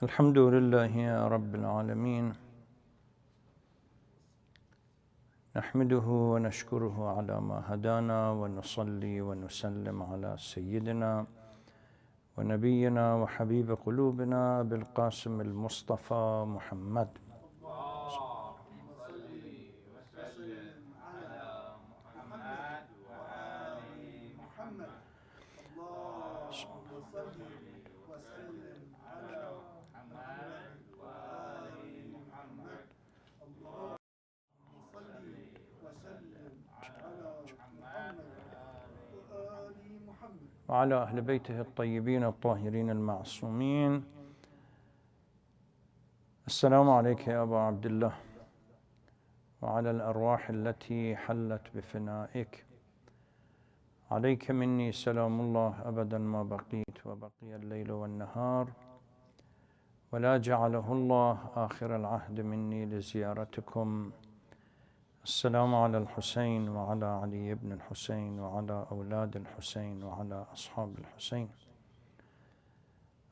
الحمد لله رب العالمين نحمده ونشكره على ما هدانا ونصلي ونسلم على سيدنا ونبينا وحبيب قلوبنا بالقاسم المصطفى محمد وعلى أهل بيته الطيبين الطاهرين المعصومين. السلام عليك يا أبا عبد الله وعلى الأرواح التي حلت بفنائك. عليك مني سلام الله أبدا ما بقيت وبقي الليل والنهار، ولا جعله الله آخر العهد مني لزيارتكم. السلام على الحسين وعلى علي بن الحسين وعلى أولاد الحسين وعلى أصحاب الحسين.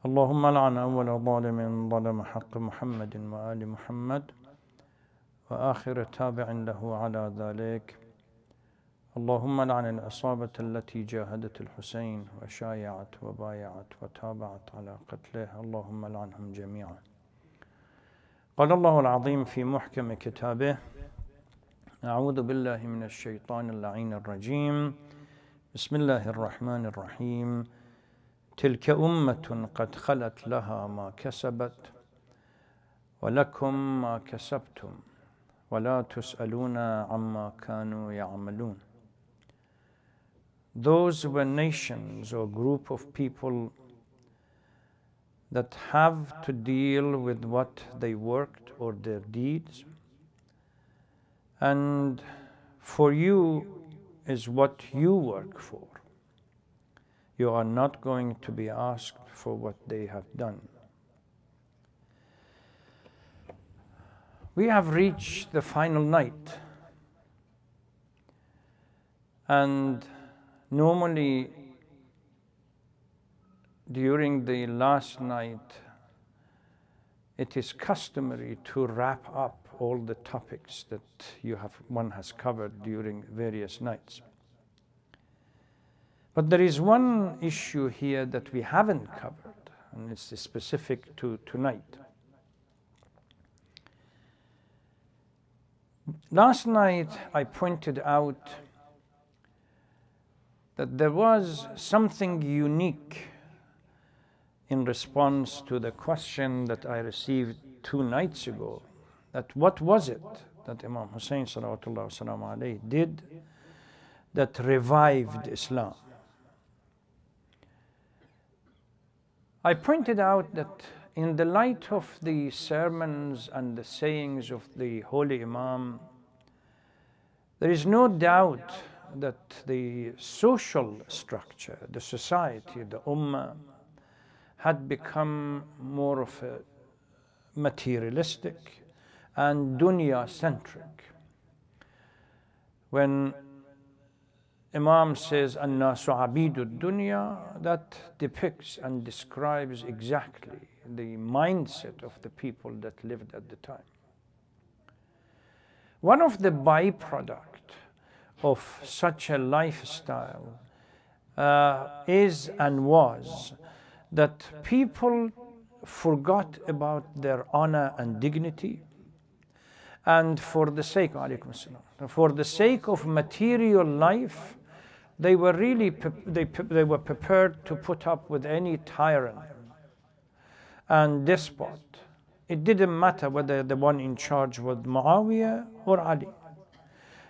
اللهم لعن أول ظالم ظلم حق محمد وآل محمد وآخر تابع له على ذلك. اللهم لعن العصابة التي جاهدت الحسين وشايعت وبايعت وتابعت على قتله، اللهم لعنهم جميعا. قال الله العظيم في محكم كتابه: أعوذ بالله من الشيطان اللعين الرجيم، بسم الله الرحمن الرحيم. تلك أمة قد خلت لها ما كسبت ولكم ما كسبتم ولا تسألون عما كانوا يعملون. Those were nations or group of people that have to deal with what they worked or their deeds, and for you is what you work for. You are not going to be asked for what they have done. We have reached the final night, and normally during the last night it is customary to wrap up all the topics that one has covered during various nights. But there is one issue here that we haven't covered, and it's specific to tonight. Last night I pointed out that there was something unique in response to the question that I received 2 nights ago, that what was it that Imam Hussein salawatullah wasalam alayhi did that revived Islam? I pointed out that in the light of the sermons and the sayings of the Holy Imam, there is no doubt that the social structure, the society, the ummah, had become more of a materialistic and dunya-centric. When Imam says, "An-nasu abidu dunya," that depicts and describes exactly the mindset of the people that lived at the time. One of the byproduct of such a lifestyle is and was that people forgot about their honor and dignity, and for the sake of material life, they were prepared to put up with any tyrant and despot. It didn't matter whether the one in charge was Muawiyah or Ali,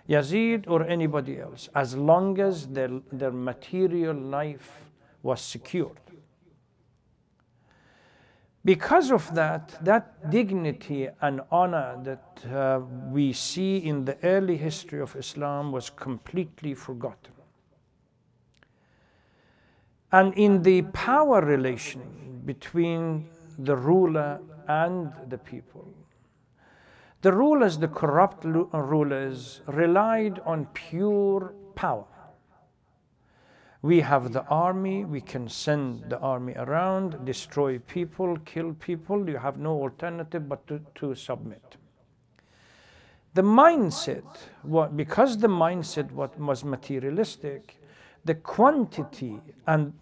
Yazid or anybody else, as long as their material life was secured. Because of that dignity and honor that we see in the early history of Islam was completely forgotten. And in the power relation between the ruler and the people, the rulers, the corrupt rulers, relied on pure power. We have the army, we can send the army around, destroy people, kill people. You have no alternative but to submit. The mindset, because the mindset was materialistic, the quantity and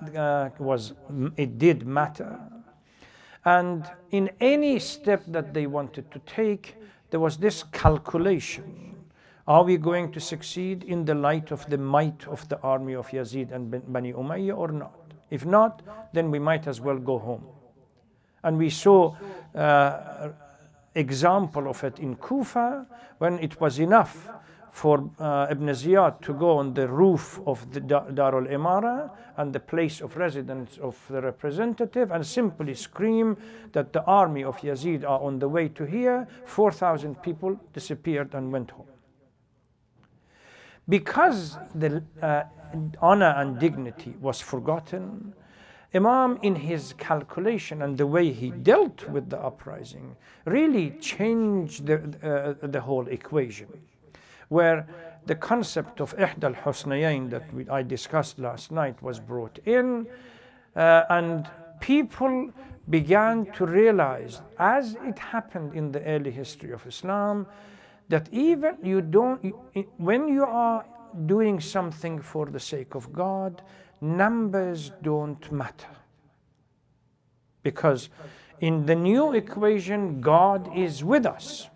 it did matter. And in any step that they wanted to take, there was this calculation. Are we going to succeed in the light of the might of the army of Yazid and Bani Umayyah or not? If not, then we might as well go home. And we saw example of it in Kufa, when it was enough for Ibn Ziyad to go on the roof of the Darul Imara and the place of residence of the representative and simply scream that the army of Yazid are on the way to here. 4,000 people disappeared and went home. Because the honor and dignity was forgotten, Imam, in his calculation and the way he dealt with the uprising, really changed the whole equation, where the concept of Ihda al-Husnayayn that I discussed last night was brought in, and people began to realize, as it happened in the early history of Islam, that even when you are doing something for the sake of God, numbers don't matter. Because in the new equation, God is with us.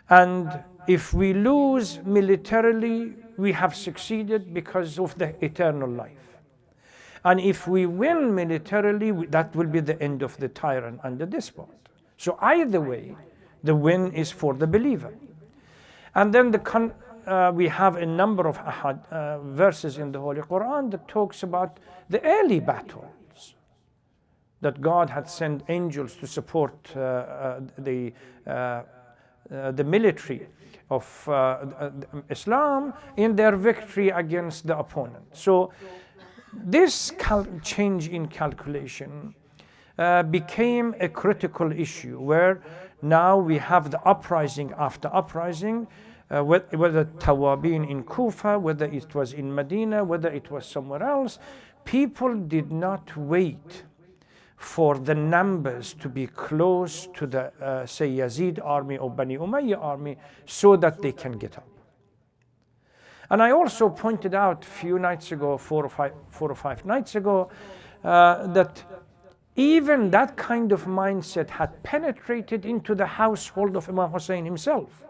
And if we lose militarily, we have succeeded because of the eternal life. And if we win militarily, that will be the end of the tyrant and the despot. So either way, the win is for the believer. And then we have a number of verses in the Holy Quran that talks about the early battles, that God had sent angels to support the military of Islam in their victory against the opponent. So this change in calculation became a critical issue, where now we have the uprising after uprising, whether Tawabin in Kufa, whether it was in Medina, whether it was somewhere else. People did not wait for the numbers to be close to the, say, Yazid army or Bani Umayyah army so that they can get up. And I also pointed out a few nights ago, 4 or 5 nights ago, that even that kind of mindset had penetrated into the household of Imam Hussein himself.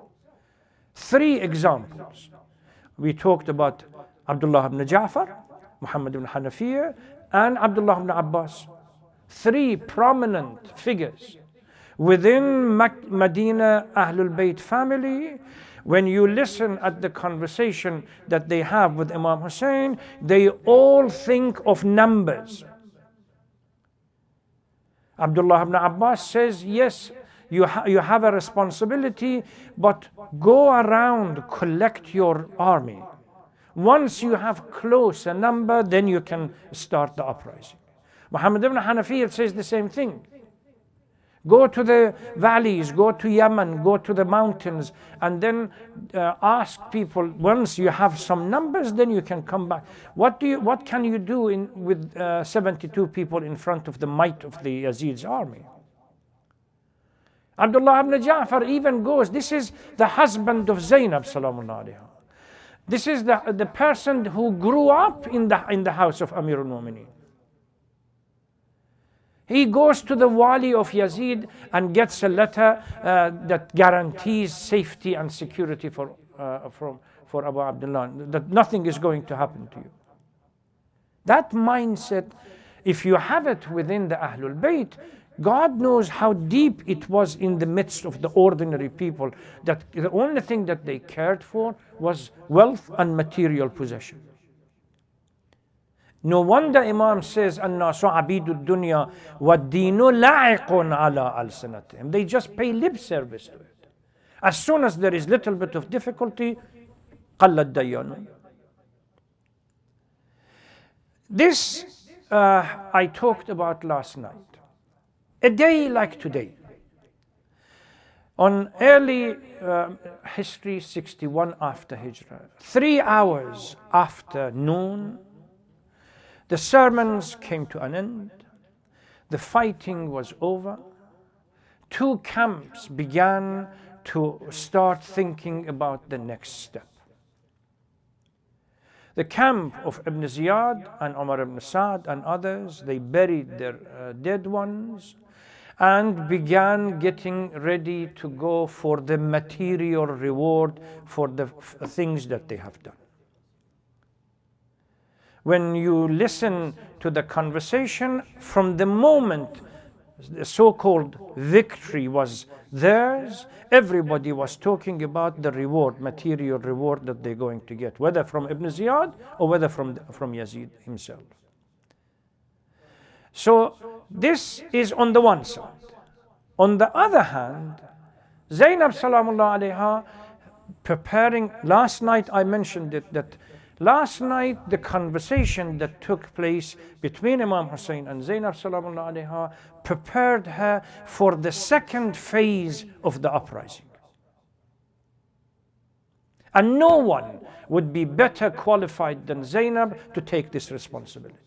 3 examples. We talked about Abdullah ibn Ja'far, Muhammad ibn Hanafiya, and Abdullah ibn Abbas. 3 prominent figures within Medina Ahlul Bayt family. When you listen at the conversation that they have with Imam Hussein, they all think of numbers. Abdullah ibn Abbas says, yes, you have a responsibility, but go around, collect your army. Once you have close a number, then you can start the uprising. Muhammad ibn Hanafiyyah says the same thing. Go to the valleys, go to Yemen, go to the mountains, and then ask people, once you have some numbers, then you can come back. What can you do with 72 people in front of the might of the Yazid's army? Abdullah ibn Ja'far even goes, this is the husband of Zainab salamun alayha. This is the person who grew up in the house of Amir al-Mu'mineen. He goes to the wali of Yazid and gets a letter that guarantees safety and security for Abu Abdullah, that nothing is going to happen to you. That mindset, if you have it within the Ahlul Bayt, God knows how deep it was in the midst of the ordinary people, that the only thing that they cared for was wealth and material possession. No wonder Imam says, "An-nasu abidud dunya wa dinu la'iqun ala al-sanatihim." They just pay lip service to it. As soon as there is little bit of difficulty, qalla ad-dayan. This I talked about last night. A day like today, On early history, 61 after Hijrah, 3 hours after noon, the sermons came to an end, the fighting was over, 2 camps began to start thinking about the next step. The camp of Ibn Ziyad and Umar ibn Sa'd and others, they buried their dead ones and began getting ready to go for the material reward for the things that they have done. When you listen to the conversation, from the moment the so-called victory was theirs, everybody was talking about the reward, material reward that they're going to get, whether from Ibn Ziyad or whether from Yazid himself. So this is on the one side. On the other hand, Zainab Salamullah alayha preparing, last night I mentioned it, that last night the conversation that took place between Imam Hussein and Zainab Salamullah alayha prepared her for the second phase of the uprising. And no one would be better qualified than Zainab to take this responsibility.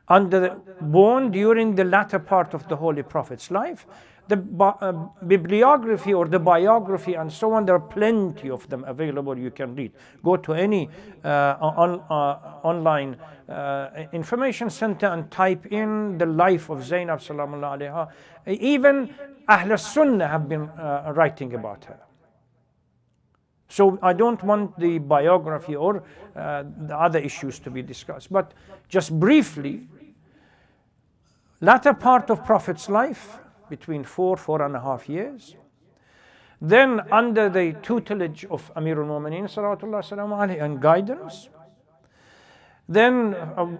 Born during the latter part of the Holy Prophet's life, the bibliography or the biography and so on, there are plenty of them available. You can read. Go to any online information center and type in the life of Zainab Salamullah alayha. Even Ahl Sunnah have been writing about her. So I don't want the biography or the other issues to be discussed. But just briefly, latter part of Prophet's life, between 4.5 years. Then under the tutelage of Amirul Mu'mineen salawatullah salamu alayhi and guidance. Then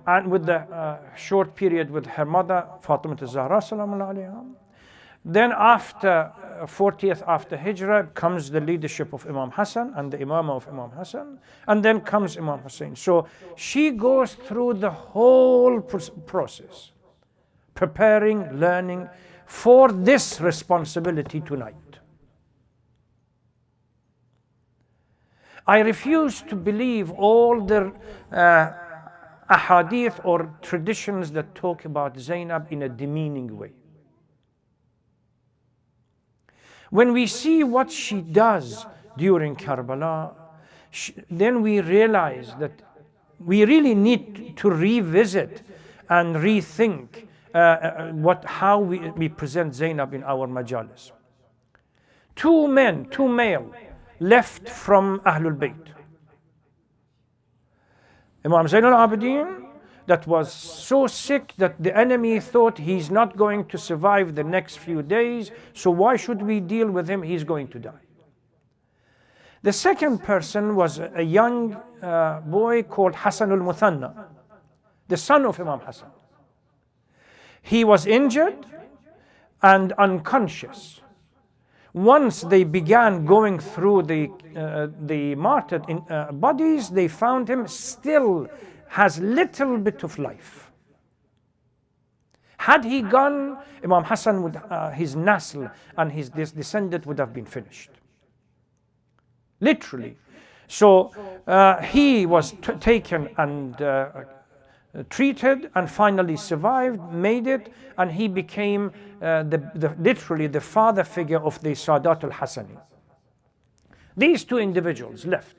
and with the short period with her mother Fatima Zahra salamu alayha. Then after 40th after Hijrah comes the leadership of Imam Hassan and the Imamah of Imam Hassan, and then comes Imam Hussein. So she goes through the whole process, preparing, learning for this responsibility tonight. I refuse to believe all the ahadith or traditions that talk about Zainab in a demeaning way. When we see what she does during Karbala, then we realize that we really need to revisit and rethink how we present Zainab in our majalis. 2 male left from Ahlul Bayt. Imam Zain al-Abidin, that was so sick that the enemy thought he's not going to survive the next few days, so why should we deal with him? He's going to die. The second person was a young boy called Hassan al-Muthanna, the son of Imam Hassan. He was injured and unconscious. Once they began going through the martyred bodies, they found him still has little bit of life. Had he gone, Imam Hassan would, his nasl and his descendant would have been finished. Literally. So he was taken and treated and finally survived, made it, and he became literally the father figure of the Sadat al-Hassani. These 2 individuals left.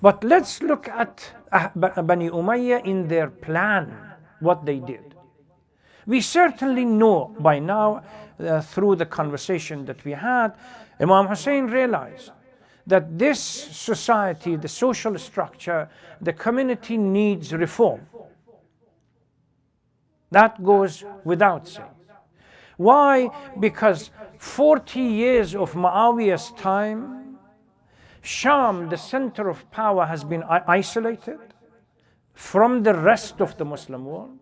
But let's look at Bani Umayyah in their plan, what they did. We certainly know by now, through the conversation that we had, Imam Hussein realized that this society, the social structure, the community needs reform. That goes without saying. Why? Because 40 years of Muawiyah's time, Sham, the center of power, has been isolated from the rest of the Muslim world.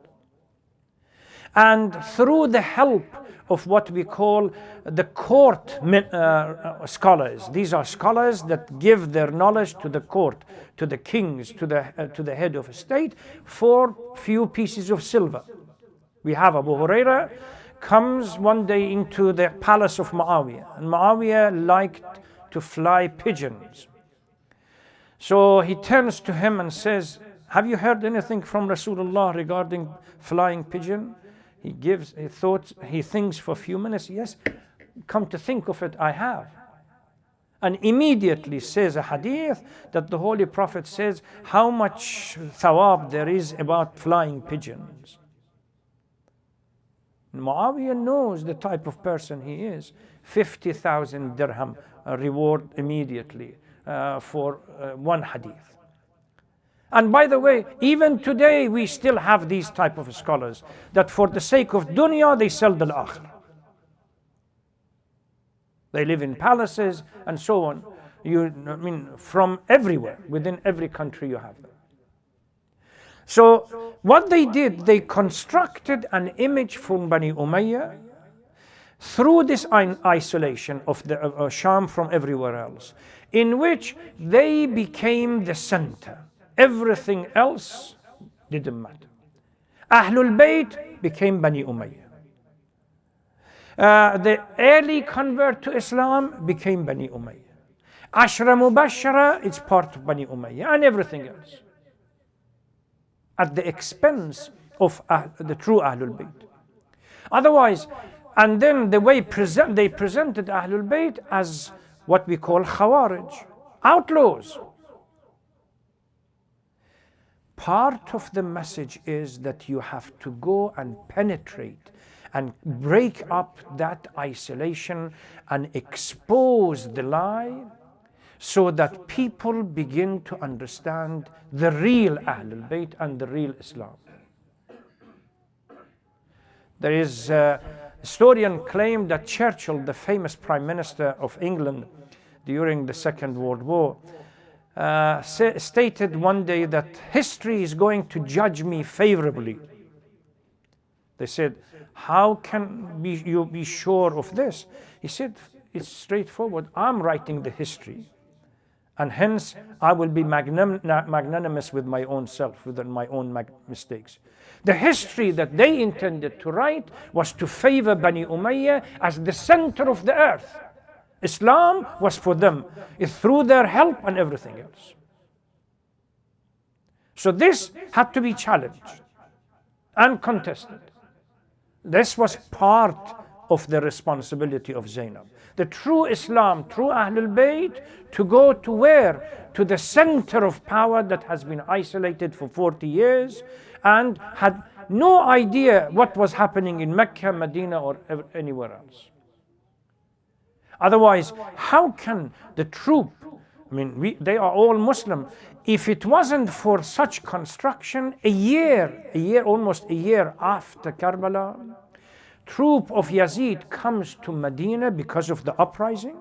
And through the help of what we call the court scholars, these are scholars that give their knowledge to the court, to the kings, to the head of a state, for few pieces of silver. We have Abu Huraira comes one day into the palace of Muawiyah, and Muawiyah liked to fly pigeons. So he turns to him and says, have you heard anything from Rasulullah regarding flying pigeon? He thinks for a few minutes, yes, come to think of it, I have. And immediately says a hadith that the Holy Prophet says how much thawab there is about flying pigeons. Muawiyah knows the type of person he is. 50,000 dirham reward immediately for one hadith. And by the way, even today we still have these type of scholars that for the sake of dunya they sell the akhirah. They live in palaces and so on. From everywhere, within every country you have them. So what they did, they constructed an image from Bani Umayyah through this isolation of the Sham from everywhere else, in which they became the center. Everything else didn't matter. Ahlul Bayt became Bani Umayyah. The early convert to Islam became Bani Umayyah. Ashra Mubashara is part of Bani Umayyah, and everything else, at the expense of the true Ahlul Bayt. Otherwise, and then the way they presented Ahlul Bayt as what we call Khawarij, outlaws. Part of the message is that you have to go and penetrate and break up that isolation and expose the lie so that people begin to understand the real Ahlul Bayt and the real Islam. There is a historian claimed that Churchill, the famous Prime Minister of England during the Second World War, stated one day that history is going to judge me favorably. They said, how can you be sure of this? He said, it's straightforward. I'm writing the history, and hence I will be magnanimous with my own self, with my own mistakes. The history that they intended to write was to favor Bani Umayyah as the center of the earth. Islam was for them. It's through their help and everything else. So this had to be challenged and contested. This was part of the responsibility of Zainab. The true Islam, true Ahlul Bayt, to go to where? To the center of power that has been isolated for 40 years and had no idea what was happening in Mecca, Medina, or anywhere else. Otherwise, how can the troop, they are all Muslim, if it wasn't for such construction, almost a year after Karbala, troop of Yazid comes to Medina because of the uprising,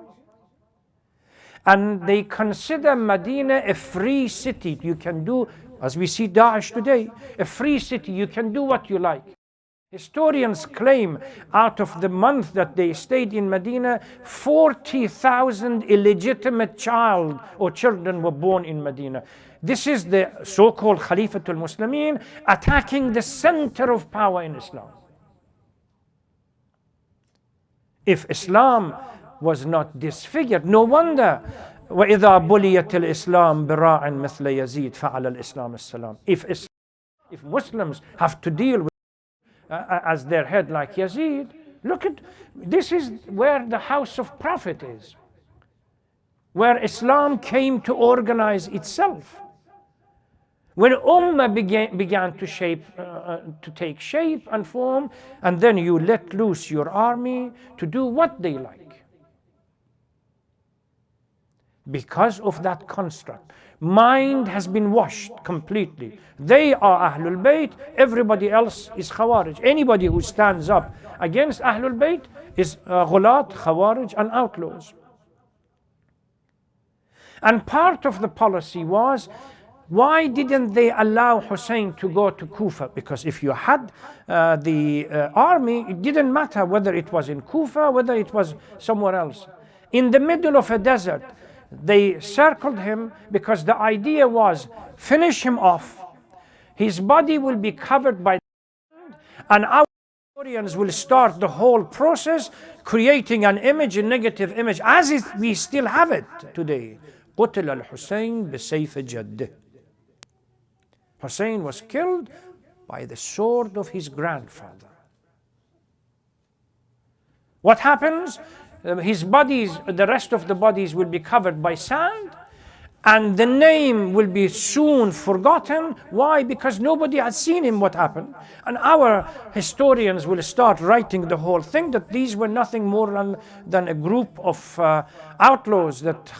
and they consider Medina a free city. You can do, as we see Daesh today, a free city. You can do what you like. Historians claim out of the month that they stayed in Medina, 40,000 illegitimate children were born in Medina. This is the so-called Khalifatul Muslimin attacking the center of power in Islam. If Islam was not disfigured, no wonder وَإِذَا بُلِيَتِ الْإِسْلَامِ بِرَاعٍ مِثْلَ يَزِيدٍ فَعَلَى الْإِسْلَامِ السَّلَامِ. If Muslims have to deal with as their head like Yazid, look at, this is where the house of Prophet is, where Islam came to organize itself. When Ummah began to take shape and form, and then you let loose your army to do what they like. Because of that construct, mind has been washed completely. They are Ahlul Bayt, everybody else is Khawarij. Anybody who stands up against Ahlul Bayt is Ghulat, Khawarij, and outlaws. And part of the policy was, why didn't they allow Hussein to go to Kufa? Because if you had the army, it didn't matter whether it was in Kufa, whether it was somewhere else. In the middle of a desert, they circled him because the idea was, finish him off. His body will be covered by and our Historians will start the whole process creating an image, a negative image, as if we still have it today. قتل الحسين بسيف جده. Hussein was killed by the sword of his grandfather. What happens? His bodies, the rest of the bodies will be covered by sand, and the name will be soon forgotten. Why? Because nobody has seen him what happened. And our historians will start writing the whole thing that these were nothing more than a group of outlaws that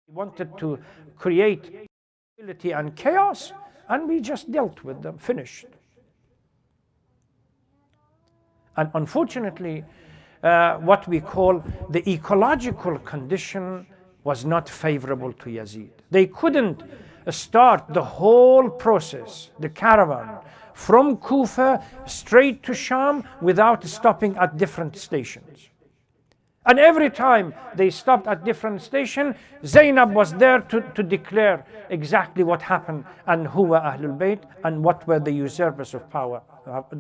wanted to create instability and chaos, and we just dealt with them, finished. And unfortunately, what we call the ecological condition was not favorable to Yazid. They couldn't start the whole process, the caravan, from Kufa straight to Sham without stopping at different stations. And every time they stopped at different station, Zainab was there to declare exactly what happened and who were Ahlul Bayt and what were the usurpers of power,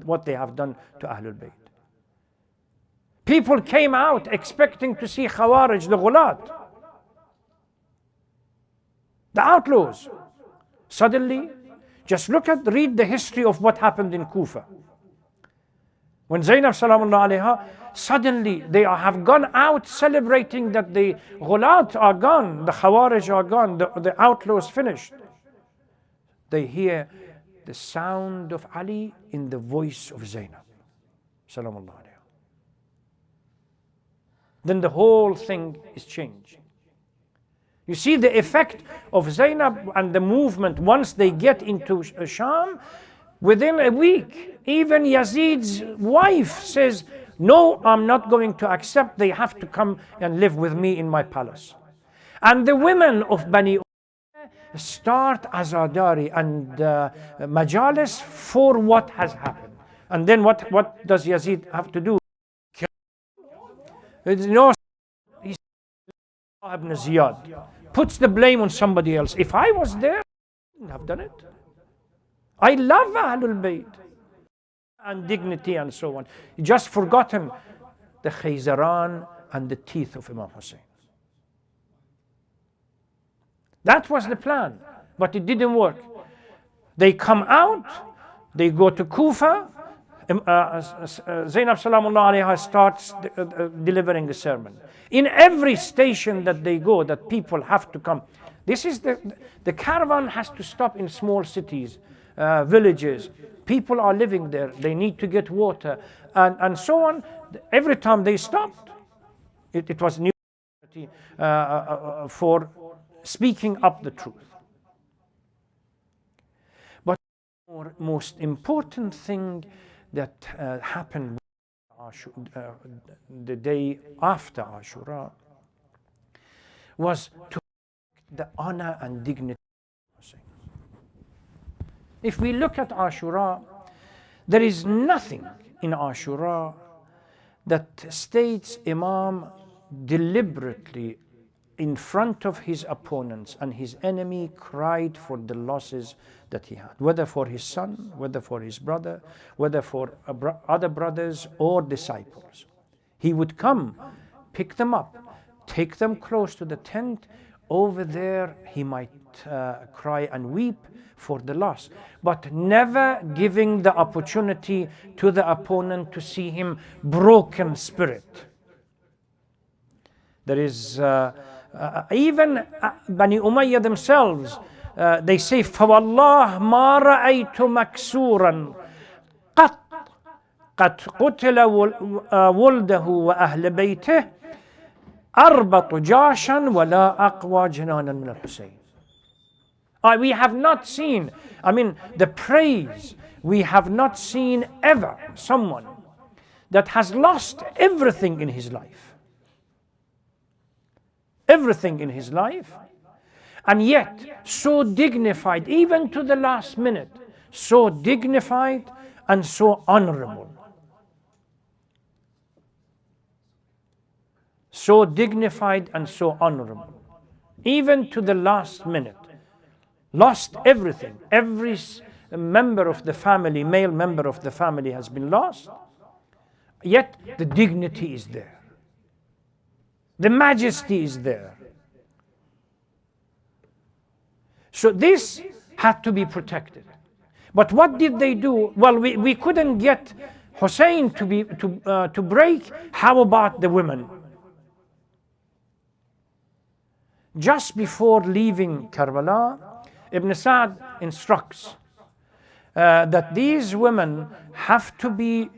what they have done to Ahlul Bayt. People came out expecting to see Khawarij, the Ghulat, the outlaws. Suddenly, just read the history of what happened in Kufa. When Zainab Salamullah alayha, suddenly they have gone out celebrating that the Ghulat are gone, the Khawarij are gone, the outlaws finished. They hear the sound of Ali in the voice of Zainab Salamullah alayha. Then the whole thing is changed. You see the effect of Zainab and the movement once they get into Sham. Within a week, even Yazid's wife says, no, I'm not going to accept. They have to come and live with me in my palace. And the women of Bani Umayyah start azadari and majalis for what has happened. And then what does Yazid have to do? No, he ibn Ziyad puts the blame on somebody else. If I was there, I wouldn't have done it. I love Ahlul Bayt and dignity and so on. He just forgotten the khayzaran and the teeth of Imam Hussein. That was the plan, but it didn't work. They come out, they go to Kufa. Zainab Salamullah alayha starts delivering a sermon. In every station that they go, that people have to come. This is the caravan has to stop in small cities, villages. People are living there. They need to get water and so on. Every time they stopped, it was new for speaking up the truth. But the most important thing that happened the day after Ashura was to the honor and dignity of Hussein. If we look at Ashura, there is nothing in Ashura that states Imam deliberately in front of his opponents and his enemy cried for the losses that he had, whether for his son, whether for his brother, whether for other brothers or disciples. He would come, pick them up, take them close to the tent. Over there he might cry and weep for the loss, but never giving the opportunity to the opponent to see him broken spirit. There is even Bani Umayyah themselves, they say, فَوَاللَّهِ مَا رَأَيْتُ مَكْسُورًا قَطْ قَدْ قُتِلَ وُلْدَهُ وَأَهْلَ بَيْتِهِ أَرْبَطُ جَاشًا وَلَا أَقْوَى جِنَانًا مِنَ الْحُسَيْنِ. We have not seen, the praise, we have not seen ever someone that has lost everything in his life. Everything in his life, and yet so dignified, even to the last minute, so dignified and so honorable. So dignified and so honorable, even to the last minute. Lost everything. Every member of the family, male member of the family has been lost. Yet the dignity is there. The majesty is there. So this had to be protected. But what did they do? Well, we couldn't get Hussein to break. How about the women? Just before leaving Karbala, Ibn Sa'd instructs that these women have to be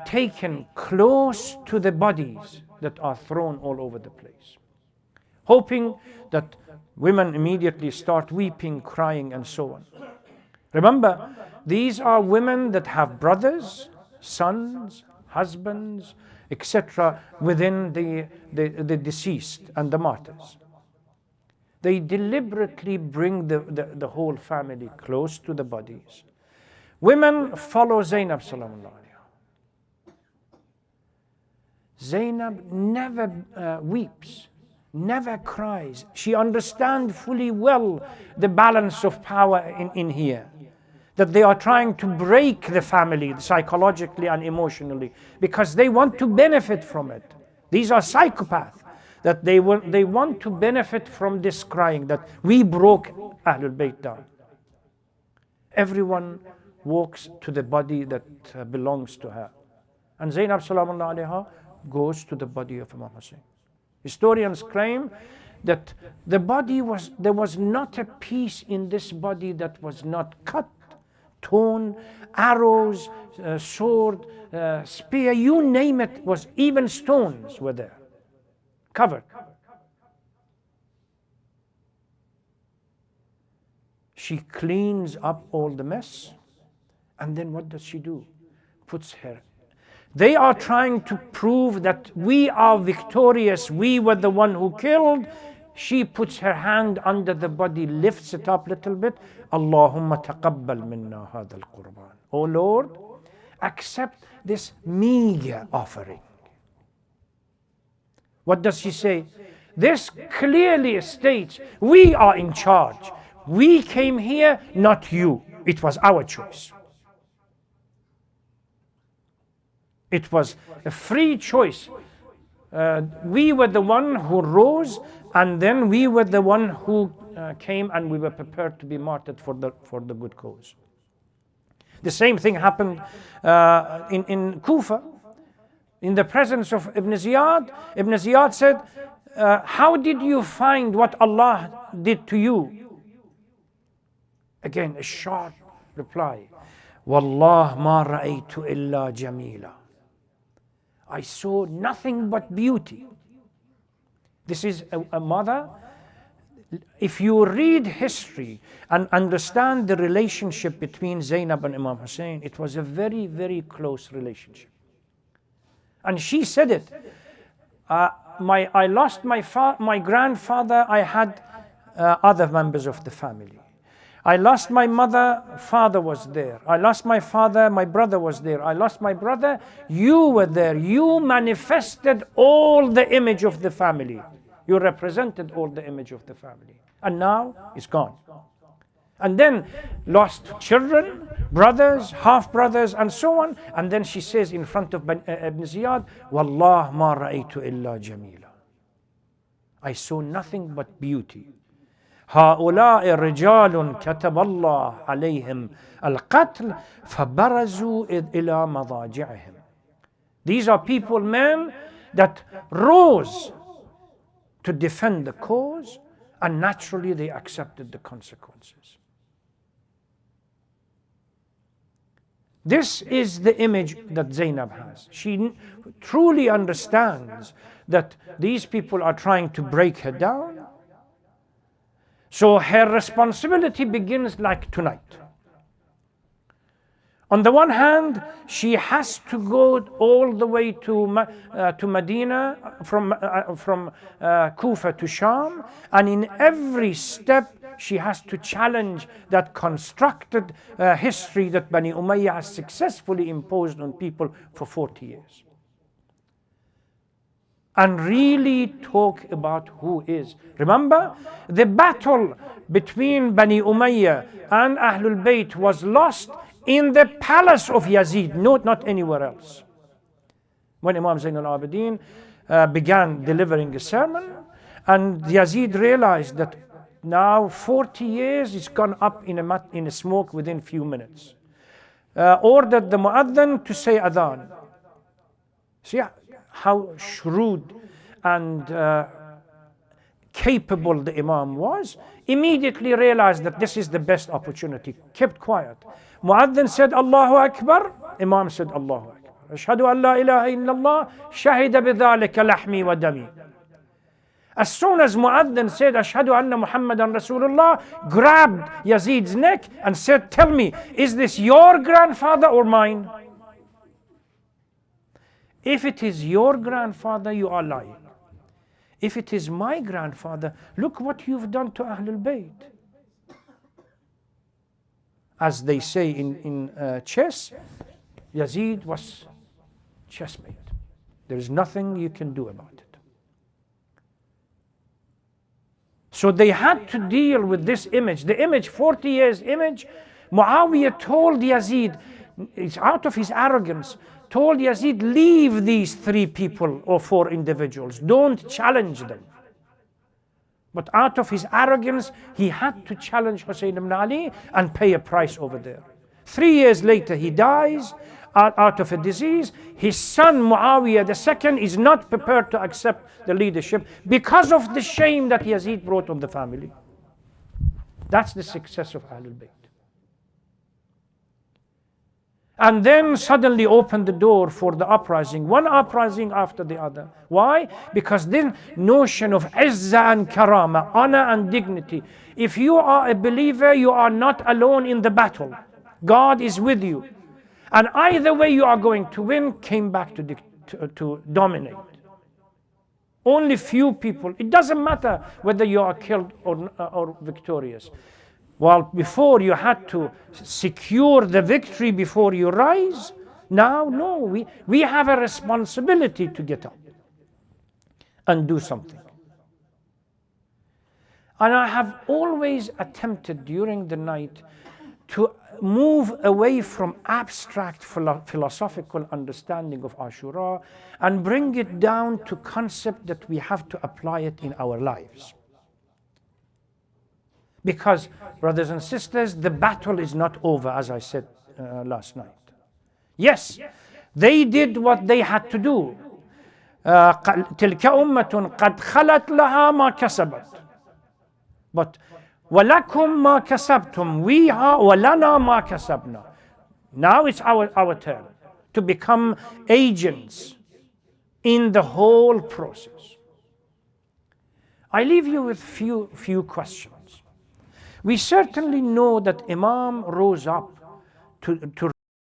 taken close to the bodies that are thrown all over the place, hoping that women immediately start weeping, crying, and so on. Remember, these are women that have brothers, sons, husbands, etc. within the deceased and the martyrs. They deliberately bring the whole family close to the bodies. Women follow Zainab sallallahu alayhi. Zainab never weeps, never cries. She understands fully well the balance of power in here. That they are trying to break the family psychologically and emotionally because they want to benefit from it. These are psychopaths. That they want to benefit from this crying, that we broke Ahlul Bayt down. Everyone walks to the body that belongs to her. And Zainab sallallahu alayha goes to the body of Imam Hussein. Historians claim that there was not a piece in this body that was not cut, torn, arrows, sword, spear, you name it, was even stones were there, covered. She cleans up all the mess, and then what does she do? Puts her. They are trying to prove that we are victorious, we were the one who killed. She puts her hand under the body, lifts it up a little bit. Allahumma taqabbal minna hadha al-qurban. Oh Lord, accept this meager offering. What does she say? This clearly states, we are in charge. We came here, not you. It was our choice. It was a free choice. We were the one who rose, and then we were the one who came, and we were prepared to be martyred for the good cause. The same thing happened in Kufa, in the presence of Ibn Ziyad. Ibn Ziyad said, how did you find what Allah did to you? Again, a sharp reply. Wallah ma ra'aytu illa jamila. I saw nothing but beauty. This is a mother. If you read history and understand the relationship between Zainab and Imam Hussein, it was a very, very close relationship. And she said it. I lost my grandfather. I had other members of the family. I lost my mother, father was there. I lost my father, my brother was there. I lost my brother, you were there. You manifested all the image of the family. You represented all the image of the family. And now it's gone. And then lost children, brothers, half-brothers, and so on. And then she says in front of Ibn Ziyad, Wallah ma ra'aytu illa jamila. I saw nothing but beauty. هؤلاء رجال كتب الله عليهم القتل فبرزوا إلى مضاجعهم. These are people, men, that rose to defend the cause, and naturally they accepted the consequences. This is the image that Zainab has. She truly understands that these people are trying to break her down. So her responsibility begins like tonight. On the one hand, she has to go all the way to Medina, from Kufa to Sham, and in every step she has to challenge that constructed history that Bani Umayyah has successfully imposed on people for 40 years. And really talk about who is. Remember, the battle between Bani Umayyah and Ahlul Bayt was lost in the palace of Yazid, not anywhere else. when Imam Zain al-Abidin began delivering a sermon, and Yazid realized that now 40 years it's gone up in a smoke within few minutes. Ordered the muadhin to say adhan. See how shrewd and capable the Imam was. Immediately realized that this is the best opportunity. Kept quiet. Muadhin said Allahu Akbar. Imam said Allahu Akbar. Ashhadu an la ilaha illallah. Shahida bidhalika lahmi wa dami. As soon as Muadhin said Ashhadu anna Muhammadan Rasulullah, grabbed Yazid's neck and said, tell me, is this your grandfather or mine? If it is your grandfather, you are lying. If it is my grandfather, look what you've done to Ahlul Bayt. As they say in chess, Yazid was chessmate. There is nothing you can do about it. So they had to deal with this image. The image, 40 years image, Muawiyah told Yazid, it's out of his arrogance, told Yazid, leave these 3 people or 4 individuals. Don't challenge them. But out of his arrogance, he had to challenge Hussein ibn Ali and pay a price over there. 3 years later, he dies out of a disease. His son Muawiyah II is not prepared to accept the leadership because of the shame that Yazid brought on the family. That's the success of Ahlul Bayt. And then suddenly opened the door for the uprising, one uprising after the other. Why? Because this notion of izzah and karama, honor and dignity. If you are a believer, you are not alone in the battle. God is with you. And either way you are going to win, came back to dominate. Only few people. It doesn't matter whether you are killed or victorious. While before you had to secure the victory before you rise, now no, we have a responsibility to get up and do something. And I have always attempted during the night to move away from abstract philosophical understanding of Ashura and bring it down to concept that we have to apply it in our lives. Because, brothers and sisters, the battle is not over, as I said last night. Yes, they did what they had to do. تِلْكَ أُمَّةٌ قَدْ خَلَتْ لَهَا مَا كَسَبَتْ. But وَلَكُمْ مَا كَسَبْتُمْ وَلَنَا مَا كَسَبْنَا. Now it's our turn to become agents in the whole process. I leave you with few questions. We certainly know that Imam rose up to